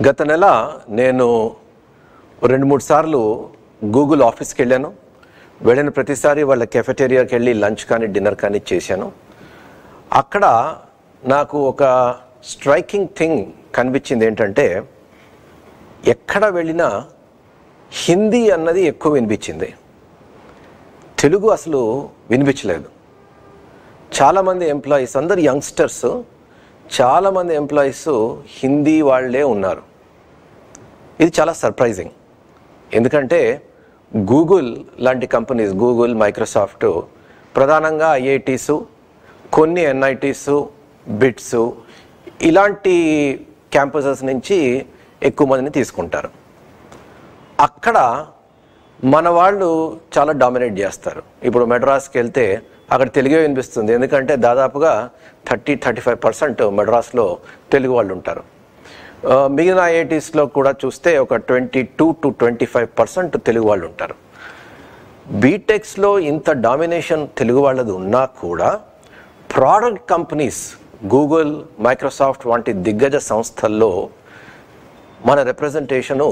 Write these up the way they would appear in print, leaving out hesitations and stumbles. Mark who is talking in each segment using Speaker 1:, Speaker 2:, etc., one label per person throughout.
Speaker 1: గత నెల నేను 2-3 సార్లు గూగుల్ ఆఫీస్కి వెళ్ళాను. వెళ్ళిన ప్రతిసారి వాళ్ళ కెఫెటేరియాకి వెళ్ళి లంచ్ కానీ డిన్నర్ కానీ చేశాను. అక్కడ నాకు ఒక స్ట్రైకింగ్ థింగ్ కనిపించింది. ఏంటంటే ఎక్కడ వెళ్ళినా హిందీ అన్నది ఎక్కువ వినిపించింది, తెలుగు అసలు వినిపించలేదు. చాలామంది ఎంప్లాయీస్, అందరు యంగ్స్టర్స్, చాలామంది ఎంప్లాయీస్ హిందీ వాళ్ళే ఉన్నారు. ఇది చాలా సర్ప్రైజింగ్. ఎందుకంటే గూగుల్ లాంటి కంపెనీస్, గూగుల్, మైక్రోసాఫ్ట్ ప్రధానంగా ఐఐటీసు, కొన్ని ఎన్ఐటీసు, బిట్స్ ఇలాంటి క్యాంపసెస్ నుంచి ఎక్కువ మందిని తీసుకుంటారు. అక్కడ మన వాళ్ళు చాలా డామినేట్ చేస్తారు. ఇప్పుడు మెడ్రాస్కి వెళ్తే అక్కడ తెలుగే వినిపిస్తుంది, ఎందుకంటే దాదాపుగా 30-35% మెడ్రాస్లో తెలుగు వాళ్ళు ఉంటారు. మిగిలిన ఐఐటీస్లో కూడా చూస్తే ఒక 22-25% తెలుగు వాళ్ళు ఉంటారు. బీటెక్స్లో ఇంత డామినేషన్ తెలుగు వాళ్ళది ఉన్నా కూడా ప్రోడక్ట్ కంపెనీస్, గూగుల్, మైక్రోసాఫ్ట్ వంటి దిగ్గజ సంస్థల్లో మన రిప్రజెంటేషను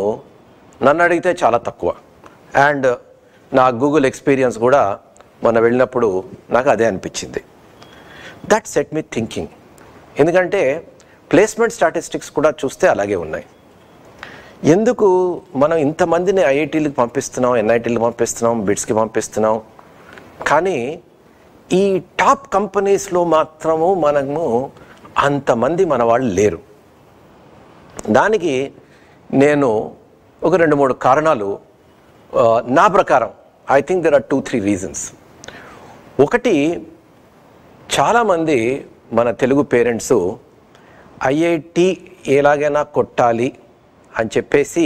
Speaker 1: నన్ను అడిగితే చాలా తక్కువ. అండ్ నా గూగుల్ ఎక్స్పీరియన్స్ కూడా మనం వెళ్ళినప్పుడు నాకు అదే అనిపించింది. That set me thinking. ఎందుకంటే ప్లేస్మెంట్ స్టాటిస్టిక్స్ కూడా చూస్తే అలాగే ఉన్నాయి. ఎందుకు మనం ఇంతమందిని ఐఐటీలకు పంపిస్తున్నాం, ఎన్ఐటీలకు పంపిస్తున్నాం, బిట్స్కి పంపిస్తున్నాం, కానీ ఈ టాప్ కంపెనీస్లో మాత్రము మనము అంతమంది మన వాళ్ళు లేరు? దానికి నేను ఒక 2-3 కారణాలు, నా ప్రకారం I think there are 2-3 reasons. ఒకటి, చాలామంది మన తెలుగు పేరెంట్స్ ఐఐటి ఎలాగైనా కొట్టాలి అని చెప్పేసి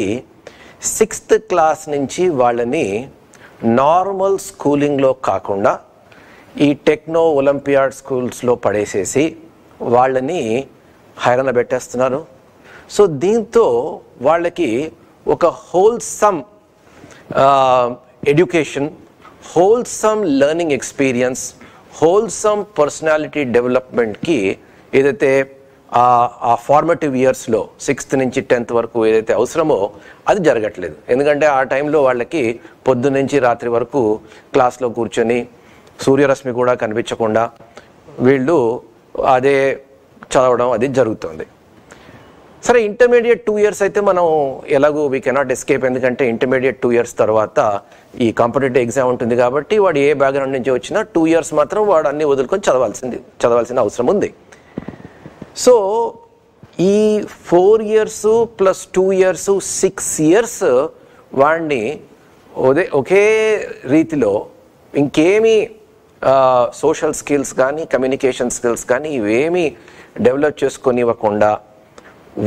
Speaker 1: 6th క్లాస్ నుంచి వాళ్ళని నార్మల్ స్కూలింగ్లో కాకుండా ఈ టెక్నో ఒలింపియాడ్ స్కూల్స్లో పడేసేసి వాళ్ళని హైరాణ పెట్టేస్తున్నారు. సో దీంతో వాళ్ళకి ఒక wholesome education, wholesome learning experience, wholesome personality డెవలప్మెంట్కి ఏదైతే ఆ ఫార్మేటివ్ ఇయర్స్లో 6th నుంచి 10th వరకు ఏదైతే అవసరమో అది జరగట్లేదు. ఎందుకంటే ఆ టైంలో వాళ్ళకి పొద్దు నుంచి రాత్రి వరకు క్లాస్లో కూర్చొని సూర్యరశ్మి కూడా కనిపించకుండా వీళ్ళు అదే చదవడం అది జరుగుతుంది. సరే, ఇంటర్మీడియట్ 2 years అయితే మనం ఎలాగో వీ కెనాట్ ఎస్కేప్. ఎందుకంటే ఇంటర్మీడియట్ 2 years తర్వాత ఈ కాంపిటేటివ్ ఎగ్జామ్ ఉంటుంది కాబట్టి వాడు ఏ బ్యాక్గ్రౌండ్ నుంచి వచ్చినా 2 years మాత్రం వాడు అన్ని వదులుకొని చదవాల్సిన అవసరం ఉంది. సో ఈ 4 years + 2 years 6 years వాడిని ఒకే రీతిలో ఇంకేమీ సోషల్ స్కిల్స్ కానీ కమ్యూనికేషన్ స్కిల్స్ కానీ ఇవేమీ డెవలప్ చేసుకొనివ్వకుండా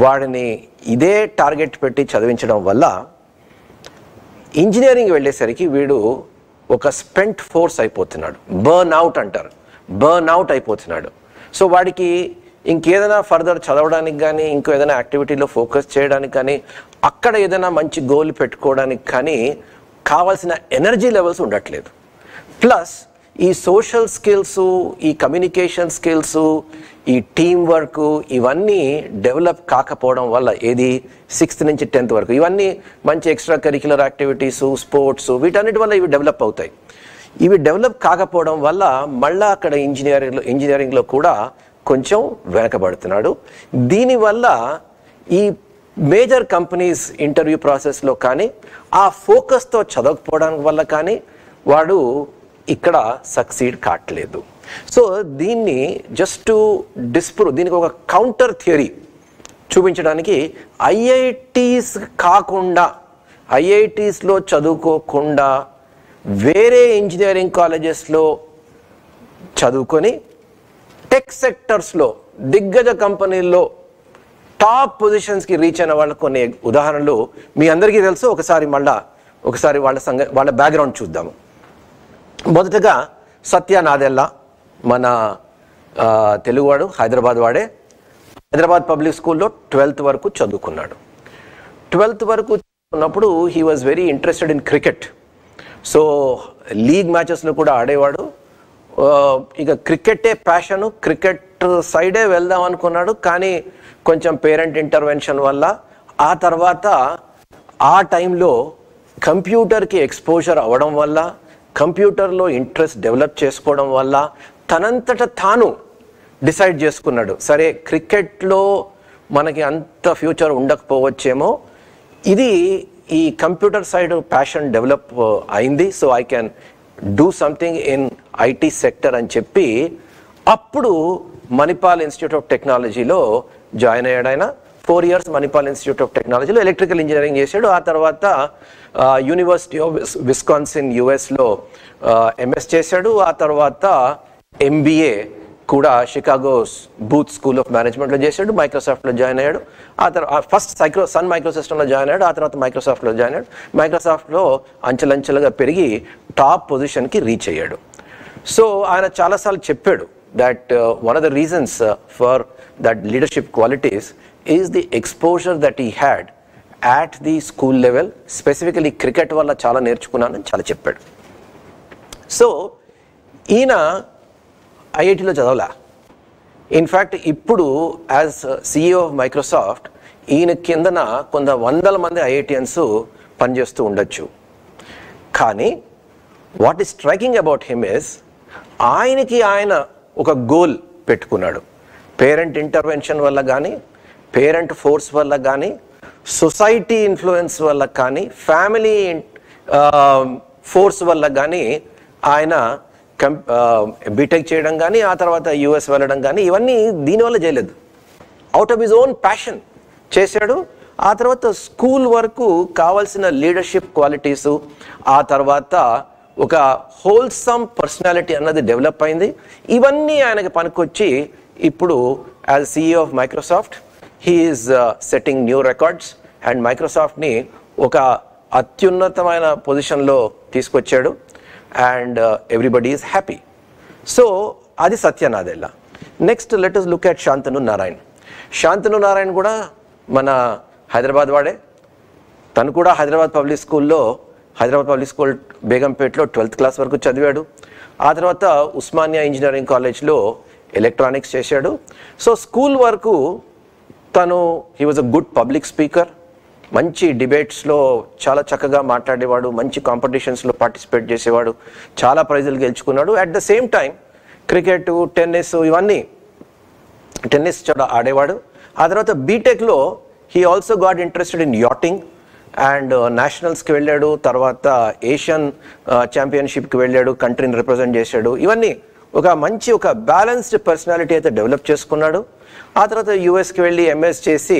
Speaker 1: వాడిని ఇదే టార్గెట్ పెట్టి చదివించడం వల్ల ఇంజనీరింగ్ వెళ్ళేసరికి వీడు ఒక స్పెంట్ ఫోర్స్ అయిపోతున్నాడు. బర్న్ అవుట్ అంటారు, బర్న్ అవుట్ అయిపోతున్నాడు. సో వాడికి ఇంకేదైనా ఫర్దర్ చదవడానికి కానీ, ఇంకో ఏదైనా యాక్టివిటీలో ఫోకస్ చేయడానికి కానీ, అక్కడ ఏదైనా మంచి గోల్ పెట్టుకోవడానికి కానీ కావాల్సిన ఎనర్జీ లెవెల్స్ ఉండట్లేదు. ప్లస్ ఈ సోషల్ స్కిల్స్, ఈ కమ్యూనికేషన్ స్కిల్స్, ఈ టీమ్ వర్క్ ఇవన్నీ డెవలప్ కాకపోవడం వల్ల, ఏది 6th నుంచి 10th వరకు ఇవన్నీ మంచి ఎక్స్ట్రా కరిక్యులర్ యాక్టివిటీసు, స్పోర్ట్స్, వీటన్నిటి వల్ల ఇవి డెవలప్ అవుతాయి. ఇవి డెవలప్ కాకపోవడం వల్ల మళ్ళీ అక్కడ ఇంజనీరింగ్లో కూడా కొంచెం వెనకబడుతున్నాడు. దీనివల్ల ఈ మేజర్ కంపెనీస్ ఇంటర్వ్యూ ప్రాసెస్లో కానీ ఆ ఫోకస్తో చదవకపోవడం వల్ల కానీ వాడు ఇక్కడ సక్సీడ్ కావట్లేదు. సో దీన్ని జస్ట్ డిస్ప్రూవ్, దీనికి ఒక కౌంటర్ థియరీ చూపించడానికి ఐఐటీస్ కాకుండా, ఐఐటీస్లో చదువుకోకుండా వేరే ఇంజనీరింగ్ కాలేజెస్లో చదువుకొని టెక్ సెక్టర్స్లో దిగ్గజ కంపెనీల్లో టాప్ పొజిషన్స్కి రీచ్ అయిన వాళ్ళ కొన్ని ఉదాహరణలు మీ అందరికీ తెలుసు. ఒకసారి వాళ్ళ బ్యాక్గ్రౌండ్ చూద్దాము. మొదటగా సత్య నాదెల్లా, మన తెలుగువాడు, హైదరాబాద్ వాడే. హైదరాబాద్ పబ్లిక్ స్కూల్లో 12th వరకు చదువుకున్నాడు. 12th వరకు చదువుకున్నప్పుడు he was very interested in cricket. So league మ్యాచెస్లో కూడా ఆడేవాడు. ఇక క్రికెటే ప్యాషను, క్రికెట్ సైడే వెళ్దాం అనుకున్నాడు. కానీ కొంచెం పేరెంట్ ఇంటర్వెన్షన్ వల్ల ఆ తర్వాత ఆ టైంలో కంప్యూటర్కి ఎక్స్పోజర్ అవ్వడం వల్ల, కంప్యూటర్లో ఇంట్రెస్ట్ డెవలప్ చేసుకోవడం వల్ల తనంతట తాను డిసైడ్ చేసుకున్నాడు, సరే క్రికెట్లో మనకి అంత ఫ్యూచర్ ఉండకపోవచ్చేమో, ఇది ఈ కంప్యూటర్ సైడ్ ప్యాషన్ డెవలప్ అయింది, so I can do something in IT sector అని చెప్పి అప్పుడు మణిపాల్ ఇన్స్టిట్యూట్ ఆఫ్ టెక్నాలజీలో జాయిన్ అయ్యాడు. ఆయన 4 years మణిపాల్ ఇన్స్టిట్యూట్ ఆఫ్ టెక్నాలజీలో ఎలక్ట్రికల్ ఇంజనీరింగ్ చేశాడు. ఆ తర్వాత యూనివర్సిటీ ఆఫ్ విస్కాన్సిన్ యుఎస్లో ఎంఎస్ చేశాడు. ఆ తర్వాత ఎంబీఏ కూడా షికాగో బూత్ స్కూల్ ఆఫ్ మేనేజ్మెంట్లో చేశాడు. మైక్రోసాఫ్ట్లో జాయిన్ అయ్యాడు. ఆ తర్వాత ఫస్ట్ సన్ మైక్రోసిస్టంలో జాయిన్ అయ్యాడు. ఆ తర్వాత మైక్రోసాఫ్ట్లో జాయిన్ అయ్యాడు. మైక్రోసాఫ్ట్లో అంచెలంచెలుగా పెరిగి టాప్ పొజిషన్కి రీచ్ అయ్యాడు. సో ఆయన చాలాసార్లు చెప్పాడు that one of the reasons for that leadership qualities is the exposure that he had at the school level, specifically cricket వల్ల చాలా నేర్చుకున్నానని చాలా చెప్పాడు. సో ఈయన ఐఐటిలో చదవలా. ఇన్ఫ్యాక్ట్ ఇప్పుడు యాజ్ సిఇఓ ఆఫ్ మైక్రోసాఫ్ట్ ఈయన కిందన కొంత 100 మంది ఐఐటియన్స్ పనిచేస్తూ ఉండొచ్చు. కానీ what is striking about him is ఆయనకి ఆయన ఒక గోల్ పెట్టుకున్నాడు. పేరెంట్ ఇంటర్వెన్షన్ వల్ల కానీ, పేరెంట్ ఫోర్స్ వల్ల కానీ, సొసైటీ ఇన్ఫ్లుయెన్స్ వల్ల కానీ, ఫ్యామిలీ ఫోర్స్ వల్ల కానీ ఆయన బీటెక్ చేయడం కానీ, ఆ తర్వాత యుఎస్ వెళ్ళడం కానీ ఇవన్నీ దీనివల్ల చేయలేదు. Out of his own passion చేశాడు. ఆ తర్వాత స్కూల్ వరకు కావాల్సిన లీడర్షిప్ క్వాలిటీసు, ఆ తర్వాత ఒక హోల్సమ్ పర్సనాలిటీ అన్నది డెవలప్ అయింది. ఇవన్నీ ఆయనకి పనికొచ్చి ఇప్పుడు as CEO of Microsoft he is setting new records and మైక్రోసాఫ్ట్ని ఒక అత్యున్నతమైన పొజిషన్లో తీసుకొచ్చాడు. And everybody is happy. So అది Satya Nadella. Next let us look at Shantanu Narayen. Shantanu Narayen కూడా మన హైదరాబాద్ వాడే. తను కూడా హైదరాబాద్ పబ్లిక్ స్కూల్ బేగంపేటలో 12th క్లాస్ వరకు చదివాడు. ఆ తర్వాత ఉస్మానియా ఇంజనీరింగ్ కాలేజ్లో ఎలక్ట్రానిక్స్ చేశాడు. సో స్కూల్ వరకు తను he was a good public speaker, మంచి డిబేట్స్లో చాలా చక్కగా మాట్లాడేవాడు, మంచి కాంపిటీషన్స్లో పార్టిసిపేట్ చేసేవాడు, చాలా ప్రైజులు గెలుచుకున్నాడు. At the same time cricket, tennis చాలా ఆడేవాడు. ఆ తర్వాత బీటెక్లో he also got interested in yachting and నేషనల్స్కి వెళ్ళాడు. తర్వాత ఏషియన్ ఛాంపియన్షిప్కి వెళ్ళాడు, కంట్రీని రిప్రజెంట్ చేశాడు. ఇవన్నీ ఒక బ్యాలెన్స్డ్ పర్సనాలిటీ అయితే డెవలప్ చేసుకున్నాడు. ఆ తర్వాత యుఎస్కి వెళ్ళి ఎంఎస్ చేసి,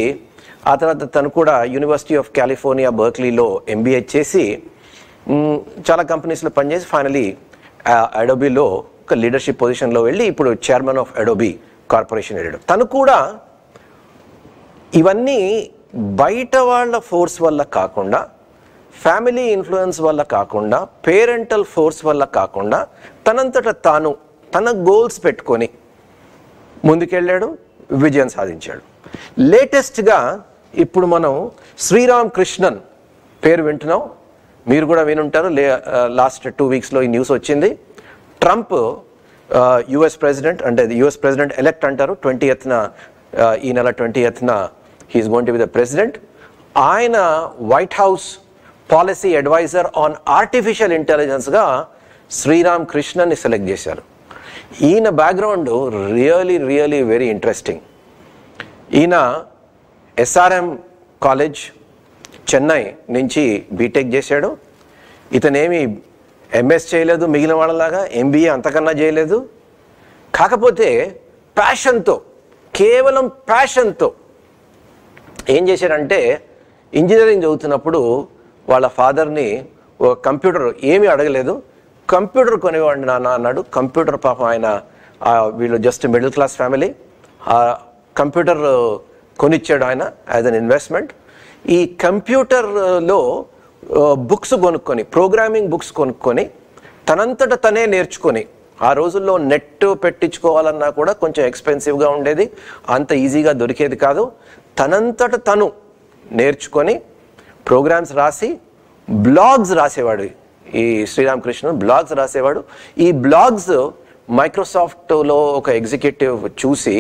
Speaker 1: ఆ తర్వాత తను కూడా యూనివర్సిటీ ఆఫ్ కాలిఫోర్నియా బర్క్లీలో ఎంబీఏ చేసి చాలా కంపెనీస్లో పనిచేసి ఫైనలీ అడోబీలో ఒక లీడర్షిప్ పొజిషన్లో వెళ్ళి ఇప్పుడు చైర్మన్ ఆఫ్ అడోబీ కార్పొరేషన్ వెళ్ళాడు. తను కూడా ఇవన్నీ బయట వాళ్ళ ఫోర్స్ వల్ల కాకుండా, ఫ్యామిలీ ఇన్ఫ్లుయెన్స్ వల్ల కాకుండా, పేరెంటల్ ఫోర్స్ వల్ల కాకుండా తనంతట తాను తన గోల్స్ పెట్టుకొని ముందుకెళ్ళాడు, విజయం సాధించాడు. లేటెస్ట్గా ఇప్పుడు మనం శ్రీరామ్ కృష్ణన్ పేరు వింటున్నాం, మీరు కూడా వినుంటారు. లాస్ట్ 2 weeksలో ఈ న్యూస్ వచ్చింది. ట్రంప్ యుఎస్ ప్రెసిడెంట్, అంటే యుఎస్ ప్రెసిడెంట్ ఎలెక్ట్ అంటారు, 20th ఈ నెల 20th he's going to be the president. ఆయన White House policy adviser on artificial ఇంటెలిజెన్స్గా శ్రీరామ్ కృష్ణన్ని సెలెక్ట్ చేశారు. ఈయన బ్యాక్గ్రౌండ్ రియలీ వెరీ ఇంట్రెస్టింగ్. ఈయన ఎస్ఆర్ఎం కాలేజ్ చెన్నై నుంచి బీటెక్ చేశాడు. ఇతనేమి ఎంఎస్ చేయలేదు, మిగిలిన వాళ్ళలాగా ఎంబీఏ అంతకన్నా చేయలేదు. కాకపోతే ప్యాషన్తో, కేవలం ప్యాషన్తో ఏం చేశాడంటే, ఇంజనీరింగ్ చదువుతున్నప్పుడు వాళ్ళ ఫాదర్ని ఒక కంప్యూటర్ ఏమీ అడగలేదు, కంప్యూటర్ కొనేవాడిని నాన్న అన్నాడు. కంప్యూటర్ పాపం ఆయన వీళ్ళు just middle class family, computer కొనిచ్చాడు ఆయన యాజ్ అన్ ఇన్వెస్ట్మెంట్. ఈ కంప్యూటర్లో బుక్స్ కొనుక్కొని, ప్రోగ్రామింగ్ బుక్స్ కొనుక్కొని తనంతట తనే నేర్చుకొని, ఆ రోజుల్లో నెట్ పెట్టించుకోవాలన్నా కూడా కొంచెం ఎక్స్పెన్సివ్గా ఉండేది, అంత ఈజీగా దొరికేది కాదు. తనంతట తను నేర్చుకొని ప్రోగ్రామ్స్ రాసి బ్లాగ్స్ రాసేవాడు. ఈ శ్రీరామ్ కృష్ణన్ బ్లాగ్స్ రాసేవాడు. ఈ బ్లాగ్స్ మైక్రోసాఫ్ట్లో ఒక ఎగ్జిక్యూటివ్ చూసి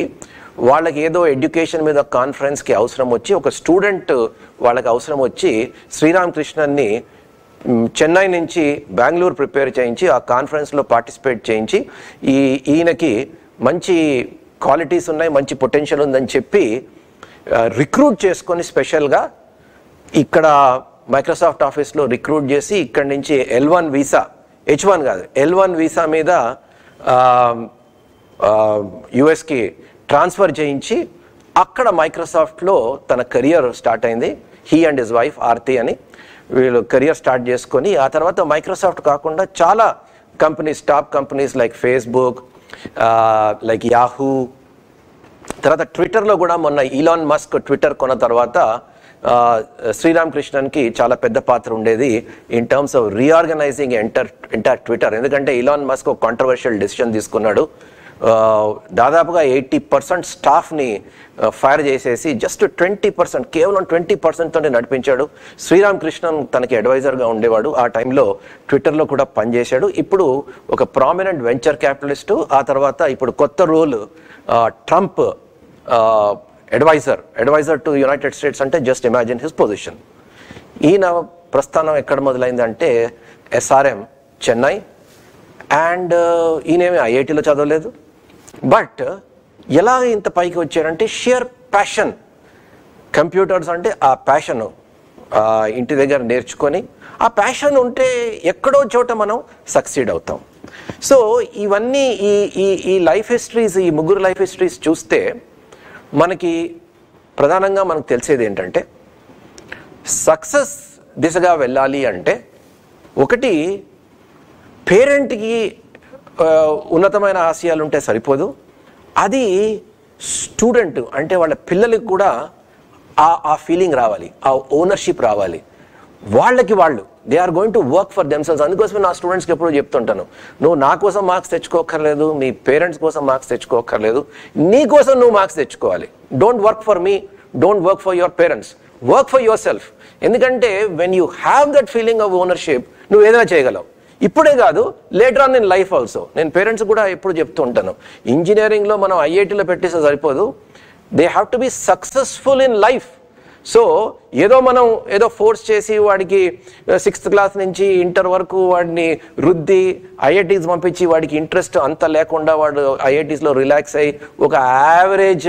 Speaker 1: వాళ్ళకి ఏదో ఎడ్యుకేషన్ మీద కాన్ఫరెన్స్కి అవసరం వచ్చి, ఒక స్టూడెంట్ వాళ్ళకి అవసరం వచ్చి శ్రీరామ్ కృష్ణన్ని చెన్నై నుంచి బెంగళూరు ప్రిపేర్ చేయించి ఆ కాన్ఫరెన్స్లో పార్టిసిపేట్ చేయించి ఈయనకి మంచి క్వాలిటీస్ ఉన్నాయి, మంచి పొటెన్షియల్ ఉందని చెప్పి రిక్రూట్ చేసుకొని స్పెషల్గా ఇక్కడ మైక్రోసాఫ్ట్ ఆఫీస్లో రిక్రూట్ చేసి ఇక్కడి నుంచి L1 వీసా, H1 కాదు L1 వీసా మీద యుఎస్కి ట్రాన్స్ఫర్ చేయించి అక్కడ మైక్రోసాఫ్ట్లో తన కెరియర్ స్టార్ట్ అయింది. He and his wife Aarti అని వీళ్ళు కెరియర్ స్టార్ట్ చేసుకొని ఆ తర్వాత మైక్రోసాఫ్ట్ కాకుండా చాలా companies, top companies like Facebook, like Yahoo, తర్వాత ట్విట్టర్లో కూడా మొన్న ఈలాన్ మస్క్ ట్విట్టర్ కొన్న తర్వాత శ్రీరామ్ కృష్ణన్కి చాలా పెద్ద పాత్ర ఉండేది in terms of reorganising entire Twitter. ఎందుకంటే ఈలాన్ మస్క్ ఒక కాంట్రవర్షియల్ డెసిషన్ తీసుకున్నాడు. దాదాపుగా 80% స్టాఫ్ని ఫైర్ చేసేసి జస్ట్ 20%, కేవలం 20%తోనే నడిపించాడు. శ్రీరామ్ కృష్ణన్ తనకి అడ్వైజర్గా ఉండేవాడు. ఆ టైంలో ట్విట్టర్లో కూడా పనిచేశాడు. ఇప్పుడు ఒక ప్రామినెంట్ వెంచర్ క్యాపిటలిస్టు. ఆ తర్వాత ఇప్పుడు కొత్త role Trump adviser to United States. అంటే జస్ట్ ఇమాజిన్ హిస్ పొజిషన్. ఈయన ప్రస్థానం ఎక్కడ మొదలైందంటే SRM చెన్నై, అండ్ ఈయనేమి IITలో చదవలేదు. బట్ ఎలా ఇంత పైకి వచ్చారంటే షియర్ ప్యాషన్. కంప్యూటర్స్ అంటే ఆ ప్యాషన్ ఇంటి దగ్గర నేర్చుకొని, ఆ ప్యాషన్ ఉంటే ఎక్కడో చోట మనం సక్సీడ్ అవుతాం. సో ఇవన్నీ ఈ లైఫ్ హిస్టరీస్, ఈ ముగ్గురు లైఫ్ హిస్టరీస్ చూస్తే మనకి ప్రధానంగా మనకు తెలిసేది ఏంటంటే సక్సెస్ దిశగా వెళ్ళాలి అంటే ఒకటి పేరెంట్కి ఉన్నతమైన ఆశయాలు ఉంటే సరిపోదు, అది స్టూడెంట్ అంటే వాళ్ళ పిల్లలకి కూడా ఆ ఫీలింగ్ రావాలి, ఆ ఓనర్షిప్ రావాలి. వాళ్ళకి వాళ్ళు they are going to work for themselves. అందుకోసమే నా స్టూడెంట్స్కి ఎప్పుడూ చెప్తుంటాను, నువ్వు నా కోసం మార్క్స్ తెచ్చుకోక్కర్లేదు, మీ పేరెంట్స్ కోసం మార్క్స్ తెచ్చుకోక్కర్లేదు, నీ కోసం నువ్వు మార్క్స్ తెచ్చుకోవాలి. Don't work for me, don't work for your parents, work for yourself. ఎందుకంటే when you have that feeling of ownership నువ్వు ఏదైనా చేయగలవు. ఇప్పుడే కాదు, later on in life also. నేను పేరెంట్స్ కూడా ఎప్పుడు చెప్తూ ఉంటాను, ఇంజనీరింగ్లో మనం IITలో పెట్టేస్తే సరిపోదు, they have to be successful in life. So మనం ఏదో ఫోర్స్ చేసి వాడికి 6th క్లాస్ నుంచి ఇంటర్ వరకు వాడిని రుద్ది IITs పంపించి వాడికి ఇంట్రెస్ట్ అంత లేకుండా వాడు IITsలో రిలాక్స్ అయ్యి ఒక యావరేజ్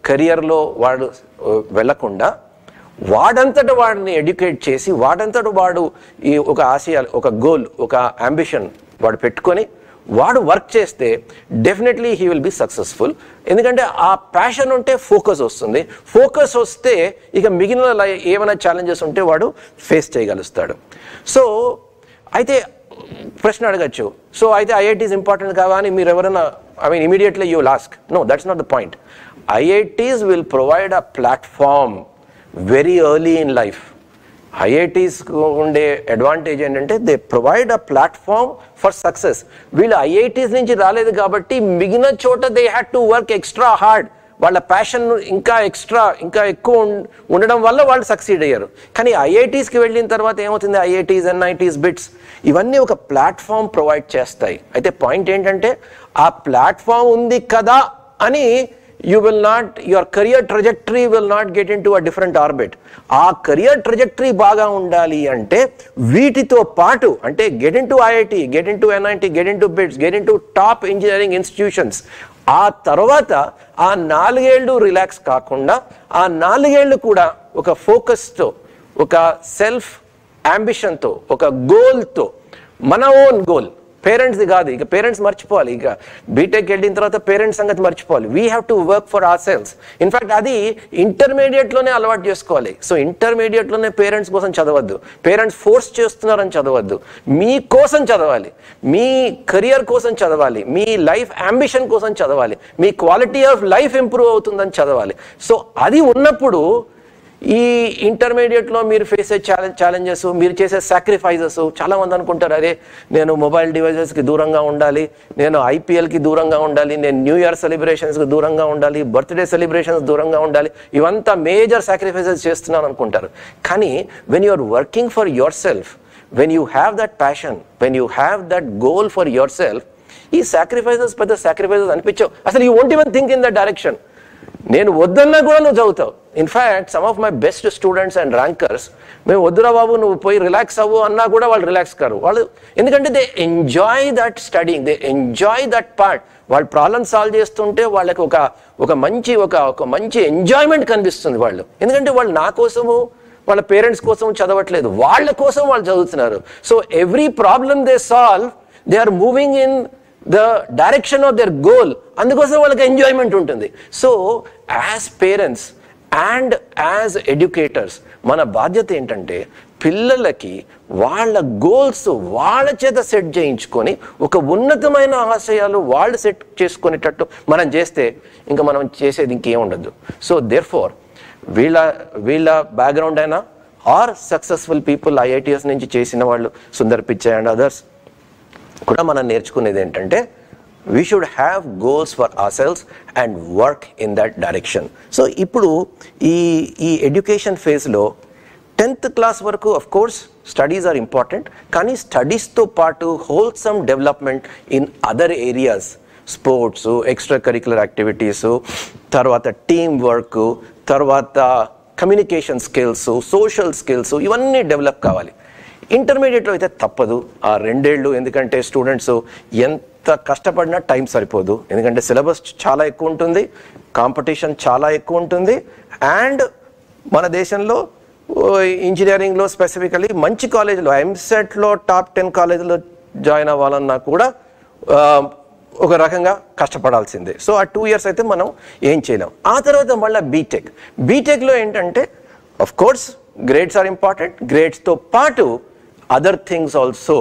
Speaker 1: కెరియర్లో వాడు వెళ్ళకుండా వాడంతట వాడిని ఎడ్యుకేట్ చేసి వాడంతట వాడు ఈ ఒక ఆశయాలు, ఒక గోల్, ఒక అంబిషన్ వాడు పెట్టుకొని వాడు వర్క్ చేస్తే definitely he will be successful. ఎందుకంటే ఆ ప్యాషన్ ఉంటే ఫోకస్ వస్తుంది, ఫోకస్ వస్తే ఇక మిగిలిన ఏమైనా ఛాలెంజెస్ ఉంటే వాడు ఫేస్ చేయగలుగుతాడు. సో అయితే ప్రశ్న అడగచ్చు, సో అయితే IITs ఇంపార్టెంట్ కావా అని మీరు ఎవరైనా immediately you will ask. No, that's not the point. IITs will provide a platform very early in life. IITs ఉండే అడ్వాంటేజ్ ఏంటంటే they provide a platform for success. వీళ్ళు IITs నుంచి రాలేదు కాబట్టి మిగిలిన చోట they had to work extra hard. వాళ్ళ passion ఇంకా ఎక్కువ ఉండడం వల్ల వాళ్ళు సక్సీడ్ అయ్యారు. కానీ IITsకి వెళ్ళిన తర్వాత ఏమవుతుంది, IITs, NITs, BITS ఇవన్నీ ఒక ప్లాట్ఫామ్ ప్రొవైడ్ చేస్తాయి. అయితే పాయింట్ ఏంటంటే ఆ ప్లాట్ఫామ్ ఉంది కదా అని your career trajectory will not get into a different orbit. ఆ career trajectory బాగా ఉండాలి అంటే వీటితో పాటు అంటే get into IIT, get into NIT, get into BITS, get into top engineering institutions. ఆ తర్వాత ఆ 4 ఏళ్ళు రిలాక్స్ కాకుండా ఆ 4 ఏళ్ళు కూడా ఒక ఫోకస్తో, ఒక సెల్ఫ్ అంబిషన్తో, ఒక గోల్తో, మన ఓన్ గోల్, పేరెంట్స్ది కాదు. ఇక పేరెంట్స్ మర్చిపోవాలి, ఇక బీటెక్ వెళ్ళిన తర్వాత పేరెంట్స్ సంగతి మర్చిపోవాలి. We have to work for hour cells. In fact అది ఇంటర్మీడియట్లోనే అలవాటు చేసుకోవాలి. సో ఇంటర్మీడియట్లోనే పేరెంట్స్ కోసం చదవద్దు, పేరెంట్స్ ఫోర్స్ చేస్తున్నారని చదవద్దు, మీ కోసం చదవాలి, మీ కెరియర్ కోసం చదవాలి, మీ లైఫ్ అంబిషన్ కోసం చదవాలి, మీ క్వాలిటీ ఆఫ్ లైఫ్ ఇంప్రూవ్ అవుతుందని చదవాలి. సో అది ఉన్నప్పుడు ఈ ఇంటర్మీడియట్లో మీరు ఫేస్ ఛాలెంజెస్, మీరు చేసే సాక్రిఫైజెస్, చాలామంది అనుకుంటారు అరే నేను మొబైల్ డివైజెస్కి దూరంగా ఉండాలి, నేను IPLకి దూరంగా ఉండాలి, నేను న్యూ ఇయర్ సెలబ్రేషన్స్కి దూరంగా ఉండాలి, బర్త్డే సెలబ్రేషన్స్ దూరంగా ఉండాలి, ఇవంతా మేజర్ సాక్రిఫైజెస్ చేస్తున్నాను అనుకుంటారు. కానీ when you are working for yourself, when you have that passion, when you have that goal for yourself, ఈ సాక్రిఫైజెస్ పెద్ద సాక్రిఫైజెస్ అనిపించవు. అసలు you won't even think in that direction. నేను వద్దన్నా కూడా నువ్వు చదువుతావు. In fact some of my best students and rankers, మేము వద్దురా బాబు నువ్వు పోయి రిలాక్స్ అవ్వు అన్నా కూడా వాళ్ళు రిలాక్స్ కారు. వాళ్ళు ఎందుకంటే they enjoy that studying, they enjoy that part. వాళ్ళు ప్రాబ్లమ్ సాల్వ్ చేస్తుంటే వాళ్ళకి ఒక మంచి ఎంజాయ్మెంట్ కనిపిస్తుంది వాళ్ళు. ఎందుకంటే వాళ్ళు నా కోసము వాళ్ళ పేరెంట్స్ కోసం చదవట్లేదు, వాళ్ళ కోసం వాళ్ళు చదువుతున్నారు. So every problem they solve, they are moving in the direction of their goal. అందుకోసం వాళ్ళకి ఎంజాయ్మెంట్ ఉంటుంది. So as parents and as educators మన బాధ్యత ఏంటంటే పిల్లలకి వాళ్ళ గోల్స్ వాళ్ళ చేత సెట్ చేయించుకొని ఒక ఉన్నతమైన ఆశయాలు వాళ్ళు సెట్ చేసుకునేటట్టు మనం చేస్తే ఇంకా మనం చేసేది ఇంకేం ఉండదు. సో దేర్ ఫోర్ వీళ్ళ బ్యాక్గ్రౌండ్ అయినా ఆర్ సక్సెస్ఫుల్ పీపుల్ ఐఐటిఎస్ నుంచి చేసిన వాళ్ళు, సుందర్ పిచ్చై అండ్ అదర్స్ కూడా మనం నేర్చుకునేది ఏంటంటే we should have goals for ourselves and work in that direction. So ఇప్పుడు ఈ ఎడ్యుకేషన్ ఫేజ్లో 10th క్లాస్ వరకు of course studies are important, కానీ స్టడీస్తో పాటు wholesome development in other areas, sports, extra curricular activities, తర్వాత టీమ్ వర్క్, తర్వాత communication skills, social skills, ఇవన్నీ డెవలప్ కావాలి. ఇంటర్మీడియట్లో అయితే తప్పదు ఆ 2 ఏళ్ళు, ఎందుకంటే స్టూడెంట్స్ ఎంత కష్టపడినా టైం సరిపోదు. ఎందుకంటే సిలబస్ చాలా ఎక్కువ ఉంటుంది, కాంపిటీషన్ చాలా ఎక్కువ ఉంటుంది, అండ్ మన దేశంలో ఇంజనీరింగ్లో స్పెసిఫికలీ మంచి కాలేజీలో ఎంసెట్లో టాప్ 10 కాలేజీలో జాయిన్ అవ్వాలన్నా కూడా ఒక రకంగా కష్టపడాల్సిందే. సో ఆ 2 years అయితే మనం ఏం చేయలేం. ఆ తర్వాత మళ్ళీ బీటెక్లో ఏంటంటే of course grades are important, గ్రేడ్స్తో పాటు other things also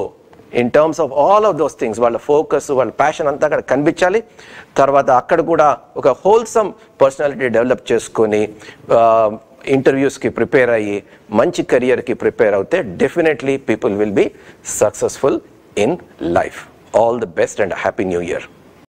Speaker 1: in terms of all of those things. వాళ్ళ ఫోకస్, వాళ్ళ ప్యాషన్ అంతా అక్కడ కనిపించాలి. తర్వాత అక్కడ కూడా ఒక హోల్సమ్ పర్సనాలిటీ డెవలప్ చేసుకొని ఇంటర్వ్యూస్కి ప్రిపేర్ అయ్యి మంచి కెరియర్కి ప్రిపేర్ అవుతే definitely people will be successful in life. All the best and happy new year.